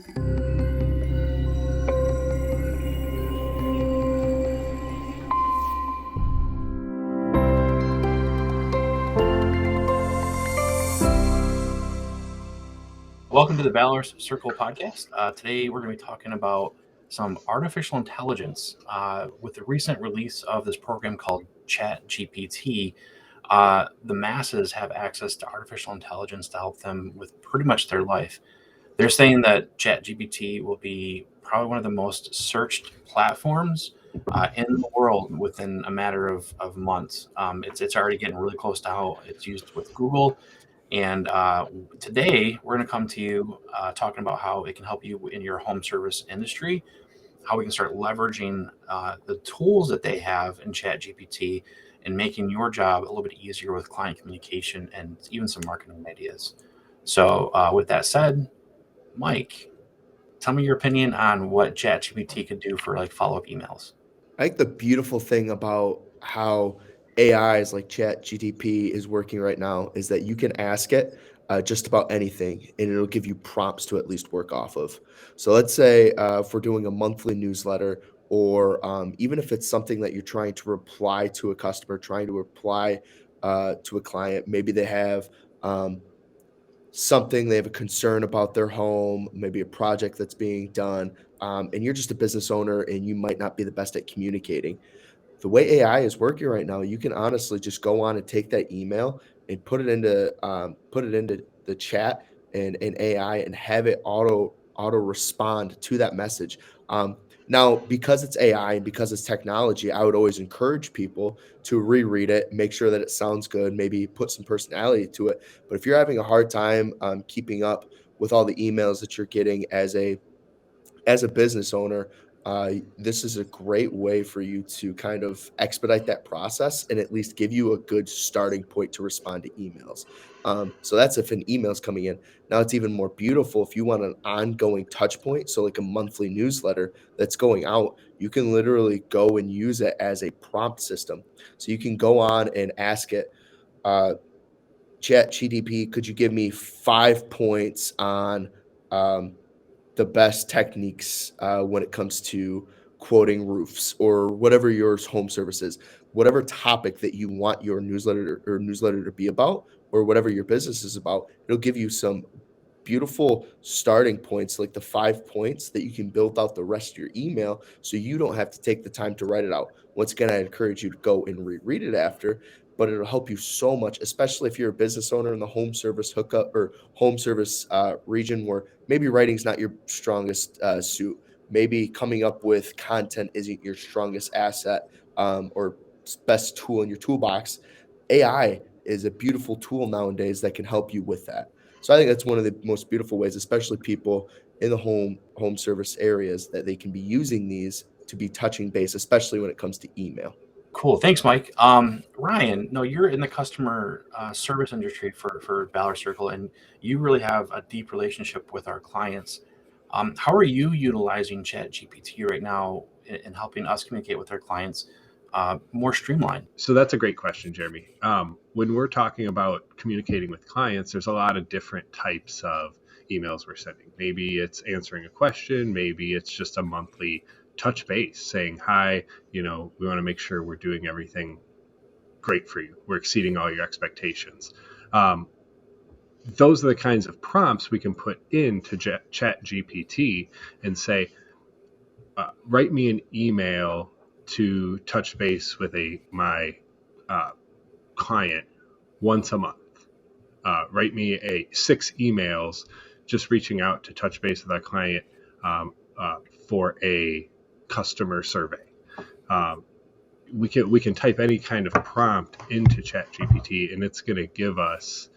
Welcome to the Valorous Circle podcast. Today we're going to be talking about some artificial intelligence. With the recent release of this program called Chat GPT, the masses have access to artificial intelligence to help them with pretty much their life. They're saying that Chat GPT will be probably one of the most searched platforms in the world within a matter of months. It's already getting really close to how it's used with Google. And today we're going to come to you talking about how it can help you in your home service industry, how we can start leveraging the tools that they have in Chat GPT and making your job a little bit easier with client communication and even some marketing ideas. So with that said, Mike, tell me your opinion on what Chat GPT could do for like follow-up emails. I think the beautiful thing about how AIs like Chat GTP is working right now is that you can ask it just about anything, and it'll give you prompts to at least work off of. So let's say if we're doing a monthly newsletter, or even if it's something that you're trying to reply to a customer, trying to reply to a client, maybe they have something, they have a concern about their home, maybe a project that's being done, and you're just a business owner and you might not be the best at communicating. The way AI is working right now, you can honestly just go on and take that email and put it into the chat and AI and have it auto respond to that message. Now, because it's AI and because it's technology, I would always encourage people to reread it, make sure that it sounds good, maybe put some personality to it. But if you're having a hard time keeping up with all the emails that you're getting as a business owner, this is a great way for you to kind of expedite that process and at least give you a good starting point to respond to emails. So that's if an email is coming in. Now it's even more beautiful if you want an ongoing touch point. So like a monthly newsletter that's going out, you can literally go and use it as a prompt system. So you can go on and ask it, Chat GDP, could you give me 5 points on the best techniques when it comes to quoting roofs or whatever your home service is, whatever topic that you want your newsletter to be about, or whatever your business is about. It'll give you some beautiful starting points, like the 5 points that you can build out the rest of your email so you don't have to take the time to write it out. Once again, I encourage you to go and reread it after, but it'll help you so much, especially if you're a business owner in the home service hookup or home service region where maybe writing's not your strongest suit. Maybe coming up with content isn't your strongest asset or best tool in your toolbox. AI is a beautiful tool nowadays that can help you with that. So I think that's one of the most beautiful ways, especially people in the home service areas, that they can be using these to be touching base, especially when it comes to email. Cool. Thanks, Mike. Ryan, no, you're in the customer service industry for Valor Circle, and you really have a deep relationship with our clients. How are you utilizing Chat GPT right now in helping us communicate with our clients more streamlined? So that's a great question, Jeremy. When we're talking about communicating with clients, there's a lot of different types of emails we're sending. Maybe it's answering a question. Maybe it's just a monthly touch base saying, hi, we want to make sure we're doing everything great for you. We're exceeding all your expectations. Those are the kinds of prompts we can put into Chat GPT and say, write me an email to touch base with my client once a month. Write me 6 emails just reaching out to touch base with our client for a customer survey. We can type any kind of prompt into ChatGPT, and it's going to give us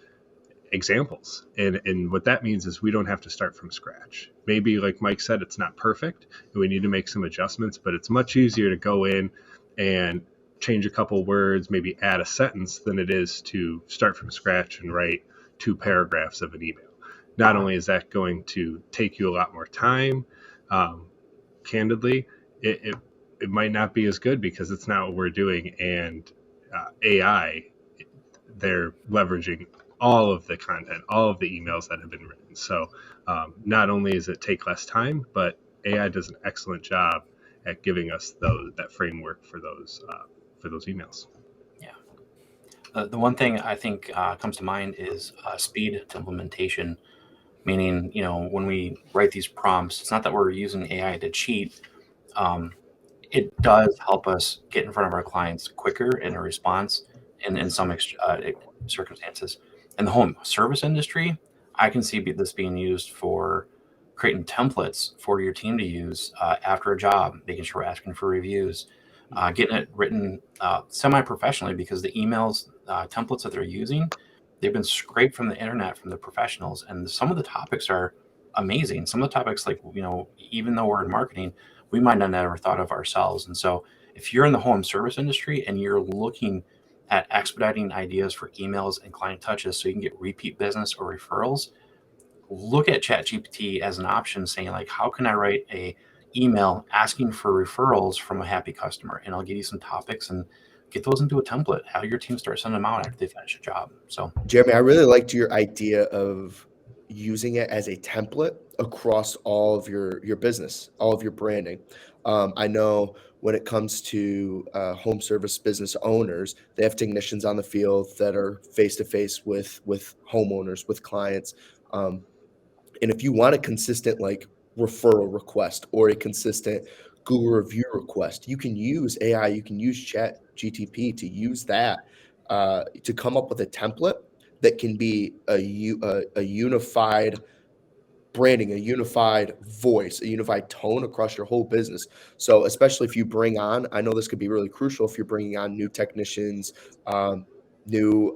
examples. And what that means is we don't have to start from scratch. Maybe, like Mike said, it's not perfect and we need to make some adjustments, but it's much easier to go in and change a couple words, maybe add a sentence, than it is to start from scratch and write 2 paragraphs of an email. Not only is that going to take you a lot more time, candidly, it might not be as good because it's not what we're doing. And AI, they're leveraging all of the content, all of the emails that have been written. So Not only does it take less time, but AI does an excellent job at giving us that framework for those emails. Yeah. The one thing I think comes to mind is speed to implementation. Meaning, when we write these prompts, it's not that we're using AI to cheat. Um, it does help us get in front of our clients quicker in a response in some circumstances. In the home service industry, I can see this being used for creating templates for your team to use after a job, making sure we're asking for reviews, getting it written semi-professionally, because the emails templates that they're using, they've been scraped from the internet from the professionals, and some of the topics are amazing. Some of the topics, like, even though we're in marketing, we might not have ever thought of ourselves. And so if you're in the home service industry and you're looking at expediting ideas for emails and client touches so you can get repeat business or referrals, look at Chat GPT as an option, saying, like, how can I write a email asking for referrals from a happy customer? And I'll give you some topics and get those into a template. Have your team start sending them out after they finish a job. So Jeremy, I really liked your idea of using it as a template across all of your business, all of your branding. I know when it comes to home service business owners, they have technicians on the field that are face to face with homeowners, with clients. And if you want a consistent like referral request or a consistent Google review request, you can use AI, you can use Chat GTP to use that to come up with a template that can be a unified branding, a unified voice, a unified tone across your whole business. So especially if you bring on, I know this could be really crucial if you're bringing on new technicians, new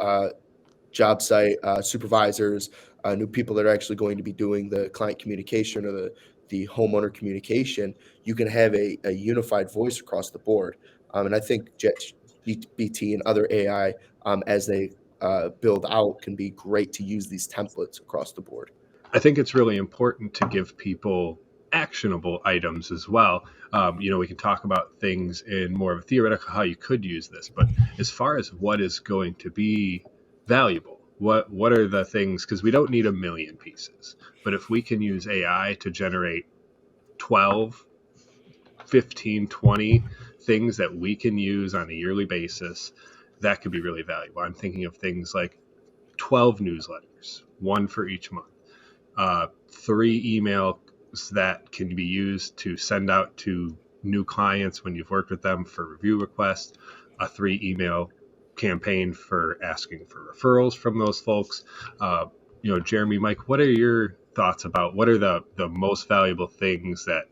job site supervisors, new people that are actually going to be doing the client communication or the homeowner communication. You can have a unified voice across the board. And I think ChatGPT and other AI, as they build out, can be great to use these templates across the board. I think it's really important to give people actionable items as well. We can talk about things in more of a theoretical how you could use this, but as far as what is going to be valuable, what are the things? Because we don't need a million pieces, but if we can use AI to generate 12, 15, 20 things that we can use on a yearly basis, that could be really valuable. I'm thinking of things like 12 newsletters, one for each month. 3 emails that can be used to send out to new clients when you've worked with them for review requests, a 3 email campaign for asking for referrals from those folks. Jeremy, Mike, what are your thoughts about what are the most valuable things that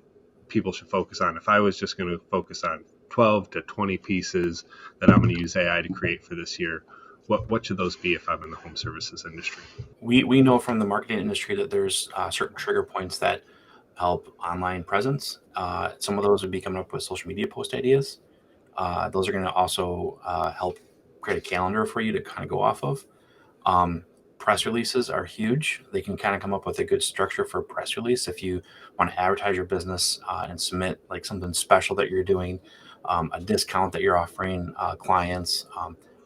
people should focus on? If I was just going to focus on 12 to 20 pieces that I'm going to use AI to create for this year, what should those be if I'm in the home services industry? we know from the marketing industry that there's certain trigger points that help online presence. Some of those would be coming up with social media post ideas. Those are going to also help create a calendar for you to kind of go off of. Press releases are huge. They can kind of come up with a good structure for a press release if you want to advertise your business and submit like something special that you're doing, a discount that you're offering clients,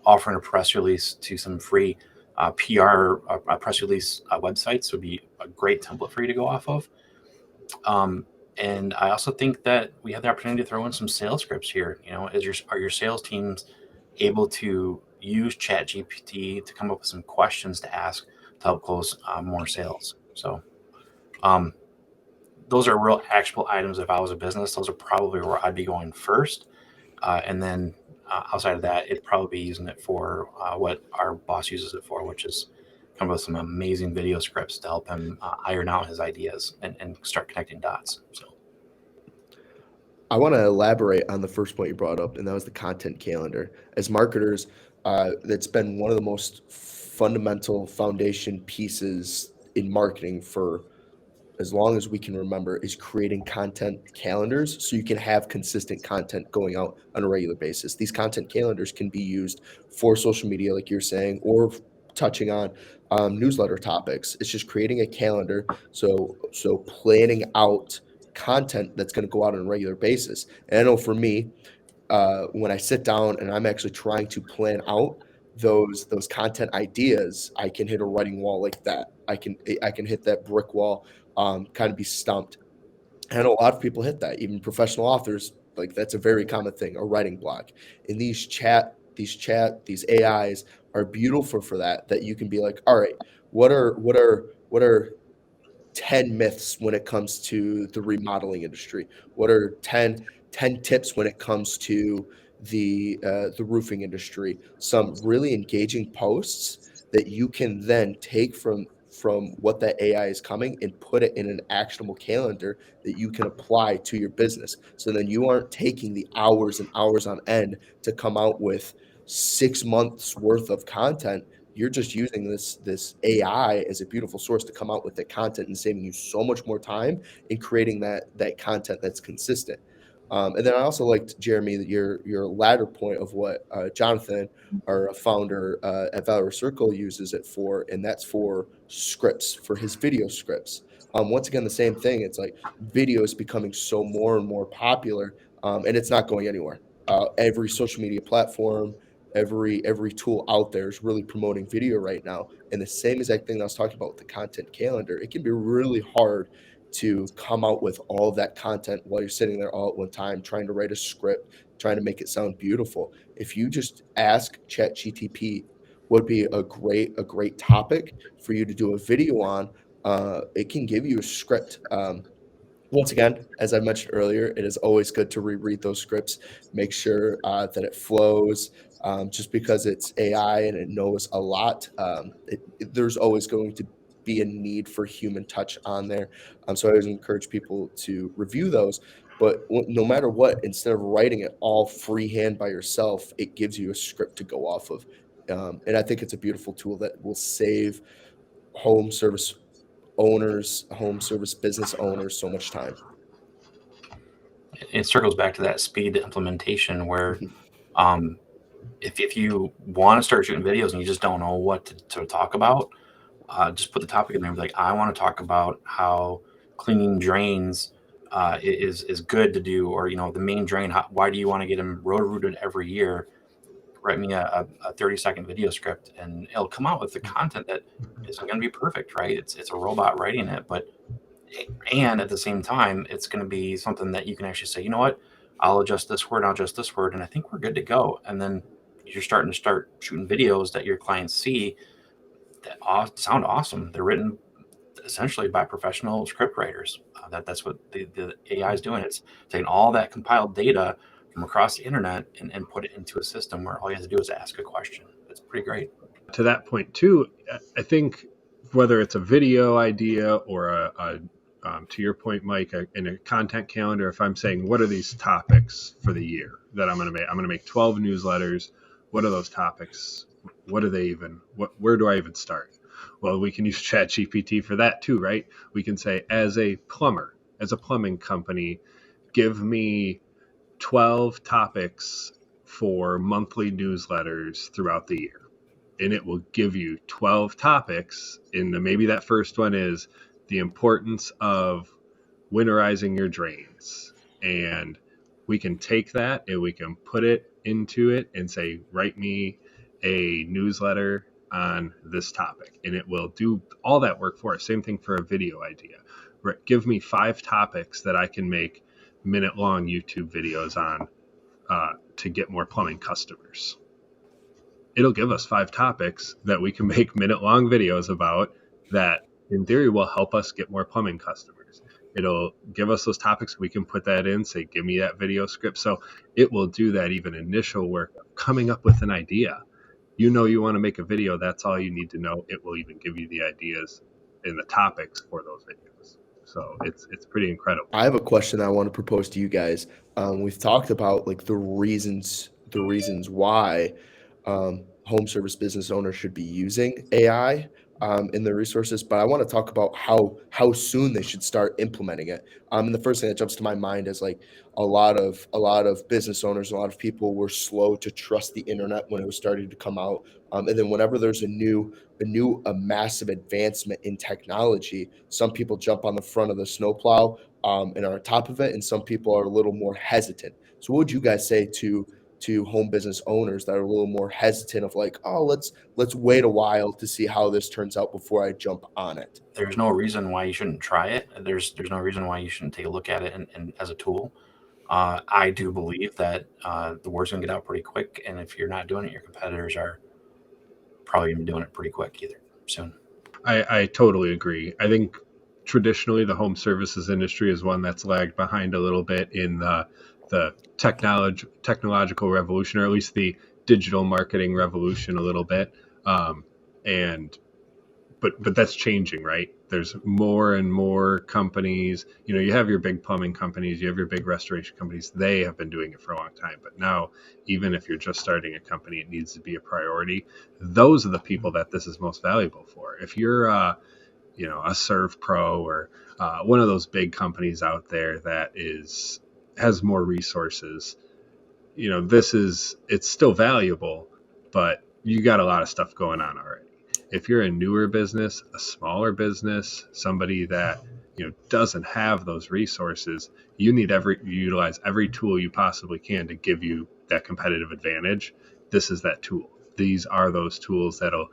offering a press release to some free PR press release websites would be a great template for you to go off of. And I also think that we have the opportunity to throw in some sales scripts here. Are your sales teams able to use Chat GPT to come up with some questions to ask to help close more sales? So those are real actionable items. If I was a business, those are probably where I'd be going first. And then outside of that, it'd probably be using it for what our boss uses it for, which is come up with some amazing video scripts to help him iron out his ideas and start connecting dots. So I want to elaborate on the first point you brought up, and that was the content calendar. As marketers, that's been one of the most fundamental foundation pieces in marketing for as long as we can remember, is creating content calendars so you can have consistent content going out on a regular basis. These content calendars can be used for social media, like you're saying, or touching on newsletter topics. It's just creating a calendar, so planning out content that's going to go out on a regular basis. And I know for me, when I sit down and I'm actually trying to plan out those content ideas, I can hit a writing wall like that. I can hit that brick wall kind of be stumped. And a lot of people hit that, even professional authors. Like that's a very common thing, a writing block. And these AIs are beautiful for that. That you can be like, all right, what are 10 myths when it comes to the remodeling industry? What are 10 tips when it comes to the roofing industry? Some really engaging posts that you can then take from what that AI is coming and put it in an actionable calendar that you can apply to your business. So then you aren't taking the hours and hours on end to come out with 6 months worth of content. You're just using this AI as a beautiful source to come out with the content and saving you so much more time in creating that content that's consistent. And then I also liked, Jeremy, that your latter point of what Jonathan, our founder at Valorous Circle, uses it for, and that's for scripts, for his video scripts. Once again, the same thing. It's like video is becoming so more and more popular, and it's not going anywhere. Every social media platform, every tool out there is really promoting video right now. And the same exact thing that I was talking about with the content calendar, it can be really hard to come out with all of that content while you're sitting there all at one time trying to write a script, trying to make it sound beautiful. If you just ask Chat GTP would be a great topic for you to do a video on, it can give you a script. Once again, as I mentioned earlier, it is always good to reread those scripts, make sure that it flows. Just because it's AI and it knows a lot, there's always going to be a need for human touch on there. So I always encourage people to review those. But no matter what, instead of writing it all freehand by yourself, it gives you a script to go off of. And I think it's a beautiful tool that will save home service home service business owners so much time. It circles back to that speed implementation where Mhm. if you want to start shooting videos and you just don't know what to talk about, just put the topic in there. Like, I want to talk about how cleaning drains is good to do, or the main drain. Why do you want to get them road rooted every year? Write me a 30-second video script, and it'll come out with the content that isn't going to be perfect, right? It's a robot writing it, and at the same time, it's going to be something that you can actually say, you know what, I'll adjust this word, and I think we're good to go. And then you're starting to start shooting videos that your clients see that sound awesome. They're written essentially by professional script writers. That's what the AI is doing. It's taking all that compiled data from across the internet and put it into a system where all you have to do is ask a question. It's pretty great. To that point too, I think whether it's a video idea or to your point, Mike, in a content calendar, if I'm saying what are these topics for the year that I'm going to make 12 newsletters. What are those topics? What are they even? Where do I even start? Well, we can use Chat GPT for that too, right? We can say, as a plumbing company, give me 12 topics for monthly newsletters throughout the year. And it will give you 12 topics. And maybe that first one is the importance of winterizing your drains. And we can take that and we can put it into it and say, write me a newsletter on this topic. And it will do all that work for us. Same thing for a video idea. Give me 5 topics that I can make minute-long YouTube videos on to get more plumbing customers. It'll give us 5 topics that we can make minute-long videos about that, in theory, will help us get more plumbing customers. It'll give us those topics. We can put that in, say, give me that video script. So it will do that even initial work of coming up with an idea. You want to make a video. That's all you need to know. It will even give you the ideas and the topics for those videos. So it's pretty incredible. I have a question I want to propose to you guys. We've talked about like the reasons why home service business owners should be using AI in their resources, but I want to talk about how soon they should start implementing it. And the first thing that jumps to my mind is like a lot of business owners, a lot of people were slow to trust the internet when it was starting to come out. And then whenever there's a massive advancement in technology, some people jump on the front of the snowplow and are on top of it, and some people are a little more hesitant. So what would you guys say to to home business owners that are a little more hesitant of like, oh, let's wait a while to see how this turns out before I jump on it. There's no reason why you shouldn't try it. There's no reason why you shouldn't take a look at it and as a tool. I do believe that the word's gonna get out pretty quick, and if you're not doing it, your competitors are probably gonna be doing it pretty quick either soon. I totally agree. I think traditionally the home services industry is one that's lagged behind a little bit in the technological revolution, or at least the digital marketing revolution a little bit. But that's changing, right? There's more and more companies. You have your big plumbing companies, you have your big restoration companies. They have been doing it for a long time. But now, even if you're just starting a company, it needs to be a priority. Those are the people that this is most valuable for. If you're a Serve Pro or one of those big companies out there that has more resources, it's still valuable, but you got a lot of stuff going on already. If you're a newer business, a smaller business, somebody that doesn't have those resources, you need utilize every tool you possibly can to give you that competitive advantage. This is that tool. These are those tools that'll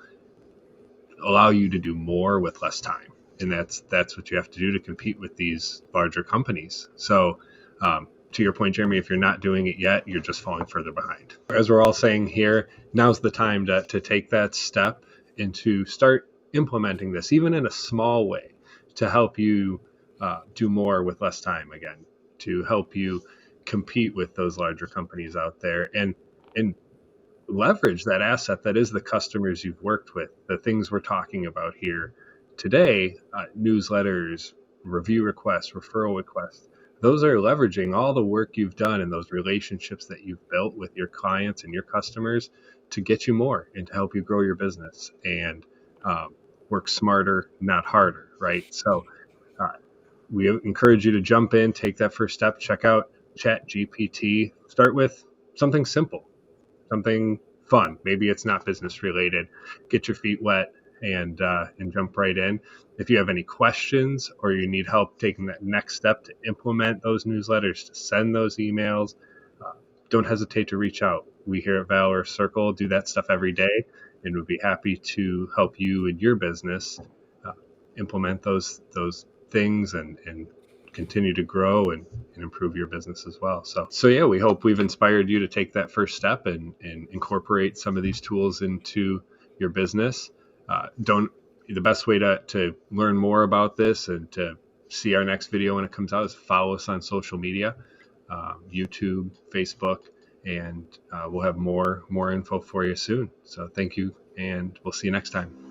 allow you to do more with less time, and that's what you have to do to compete with these larger companies. So to your point, Jeremy, if you're not doing it yet, you're just falling further behind. As we're all saying here, now's the time to take that step and to start implementing this, even in a small way, to help you do more with less time, again, to help you compete with those larger companies out there and leverage that asset that is the customers you've worked with, the things we're talking about here today, newsletters, review requests, referral requests. Those are leveraging all the work you've done and those relationships that you've built with your clients and your customers to get you more and to help you grow your business and work smarter, not harder, right? So we encourage you to jump in, take that first step, check out Chat GPT. Start with something simple, something fun. Maybe it's not business related. Get your feet wet and jump right in. If you have any questions or you need help taking that next step to implement those newsletters, to send those emails, don't hesitate to reach out. We here at Valorous Circle do that stuff every day, and we'd be happy to help you in your business implement those things and continue to grow and improve your business as well. So yeah, we hope we've inspired you to take that first step and incorporate some of these tools into your business. The best way to learn more about this and to see our next video when it comes out is follow us on social media, YouTube, Facebook, and we'll have more info for you soon. So thank you, and we'll see you next time.